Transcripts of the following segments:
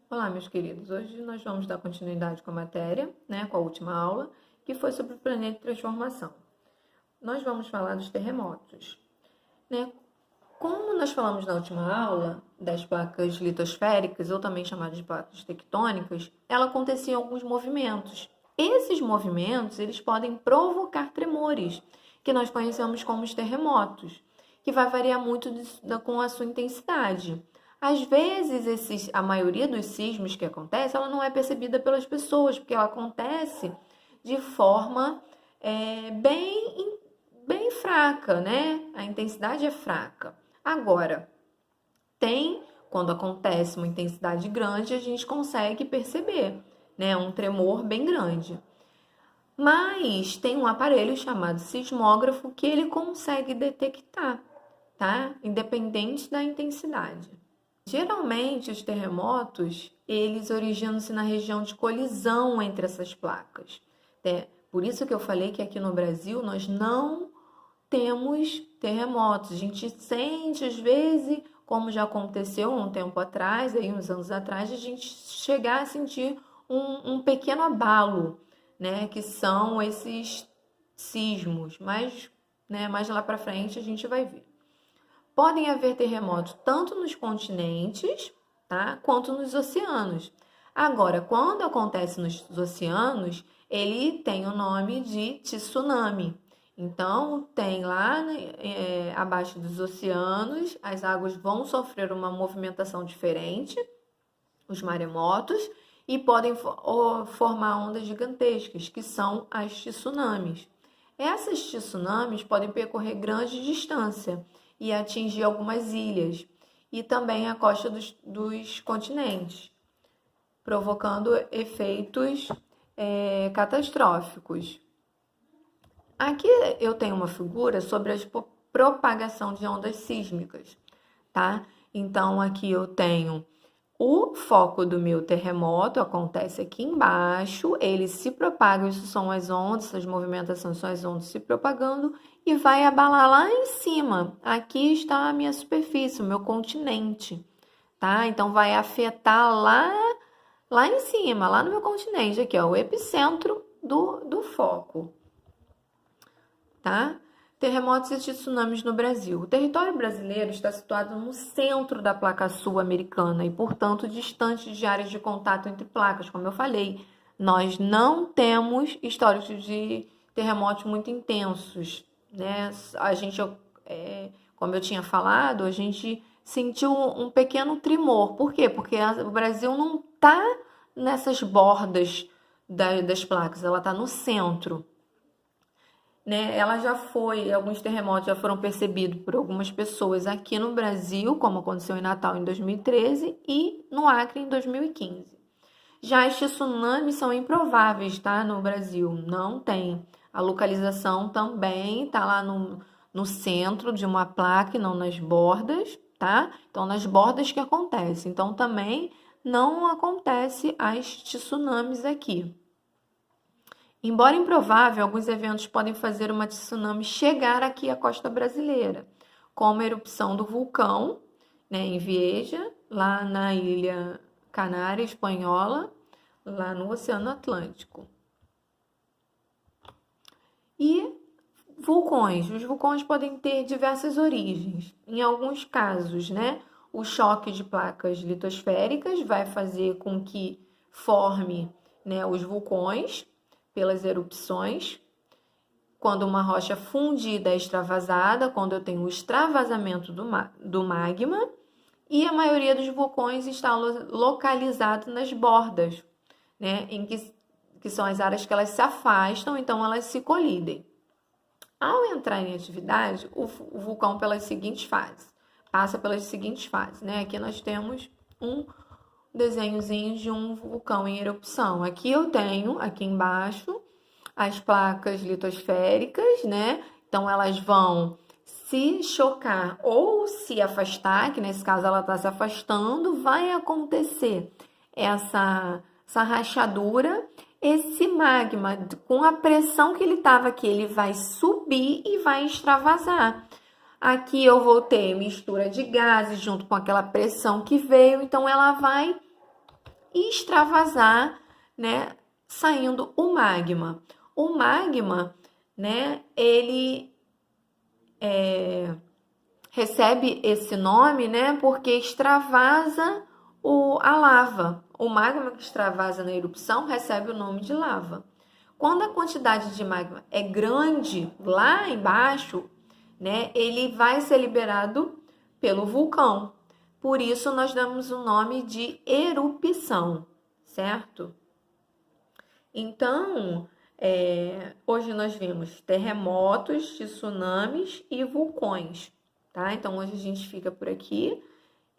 Olá, meus queridos. Hoje nós vamos dar continuidade com a matéria, com a última aula, que foi sobre o planeta de transformação. Nós vamos falar dos terremotos, né? Como nós falamos na última aula das placas litosféricas, ou também chamadas de placas tectônicas, ela acontecia em alguns movimentos. Esses movimentos, eles podem provocar tremores, que nós conhecemos como os terremotos, que vai variar muito com a sua intensidade. Às vezes, a maioria dos sismos que acontece, ela não é percebida pelas pessoas, porque ela acontece de forma bem fraca, né? A intensidade é fraca. Agora, quando acontece uma intensidade grande, a gente consegue perceber, né? Um tremor bem grande. Mas tem um aparelho chamado sismógrafo que ele consegue detectar, tá? Independente da intensidade. Geralmente, os terremotos, eles originam-se na região de colisão entre essas placas. Por isso que eu falei que aqui no Brasil nós não temos terremotos. A gente sente, às vezes, como já aconteceu um tempo atrás, aí uns anos atrás, a gente chegar a sentir um pequeno abalo, né? Que são esses sismos. Mas, mais lá para frente a gente vai ver. Podem haver terremotos tanto nos continentes, tá? Quanto nos oceanos. Agora, quando acontece nos oceanos, ele tem o nome de tsunami. Então, tem lá abaixo dos oceanos, as águas vão sofrer uma movimentação diferente, os maremotos, e podem formar ondas gigantescas, que são as tsunamis. Essas tsunamis podem percorrer grande distância e atingir algumas ilhas e também a costa dos continentes, provocando efeitos catastróficos. Aqui eu tenho uma figura sobre a propagação de ondas sísmicas, tá? Então, aqui eu tenho o foco do meu terremoto, acontece aqui embaixo, ele se propaga, isso são as ondas, essas movimentações são as ondas se propagando e vai abalar lá em cima. Aqui está a minha superfície, o meu continente, tá? Então, vai afetar lá em cima, lá no meu continente, aqui, ó, o epicentro do foco, tá? Terremotos e tsunamis no Brasil. O território brasileiro está situado no centro da placa sul-americana e, portanto, distante de áreas de contato entre placas, como eu falei. Nós não temos históricos de terremotos muito intensos, né? A gente, como eu tinha falado, a gente sentiu um pequeno tremor. Por quê? Porque o Brasil não está nessas bordas das placas, ela está no centro. Ela alguns terremotos já foram percebidos por algumas pessoas aqui no Brasil, como aconteceu em Natal em 2013 e no Acre em 2015. Já estes tsunamis são improváveis, tá? No Brasil, não tem. A localização também está lá no centro de uma placa e não nas bordas, tá? Então, nas bordas que acontece. Então, também não acontece as tsunamis aqui. Embora improvável, alguns eventos podem fazer uma tsunami chegar aqui à costa brasileira, como a erupção do vulcão, em Vieja, lá na ilha Canária Espanhola, lá no Oceano Atlântico. E vulcões. Os vulcões podem ter diversas origens. Em alguns casos, o choque de placas litosféricas vai fazer com que forme, os vulcões pelas erupções, quando uma rocha fundida é extravasada, quando eu tenho o extravasamento do magma, e a maioria dos vulcões está localizado nas bordas, em que são as áreas que elas se afastam, então elas se colidem. Ao entrar em atividade, o vulcão passa pelas seguintes fases, Aqui nós temos um desenhozinho de um vulcão em erupção. Aqui eu tenho, aqui embaixo, as placas litosféricas, Então, elas vão se chocar ou se afastar, que nesse caso ela está se afastando, vai acontecer essa rachadura. Esse magma, com a pressão que ele estava aqui, ele vai subir e vai extravasar. Aqui eu vou ter mistura de gases junto com aquela pressão que veio, então ela vai e extravasar, né, saindo o magma. O magma, né, ele recebe esse nome, né, porque extravasa a lava. O magma que extravasa na erupção recebe o nome de lava. Quando a quantidade de magma é grande lá embaixo, né, ele vai ser liberado pelo vulcão. Por isso nós damos o nome de erupção, certo? Então, hoje nós vimos terremotos, tsunamis e vulcões, tá? Então hoje a gente fica por aqui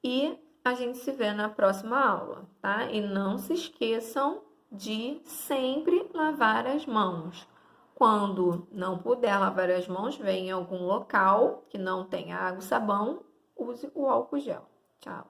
e a gente se vê na próxima aula, tá? E não se esqueçam de sempre lavar as mãos. Quando não puder lavar as mãos, venha em algum local que não tenha água e sabão, use o álcool gel. Tchau!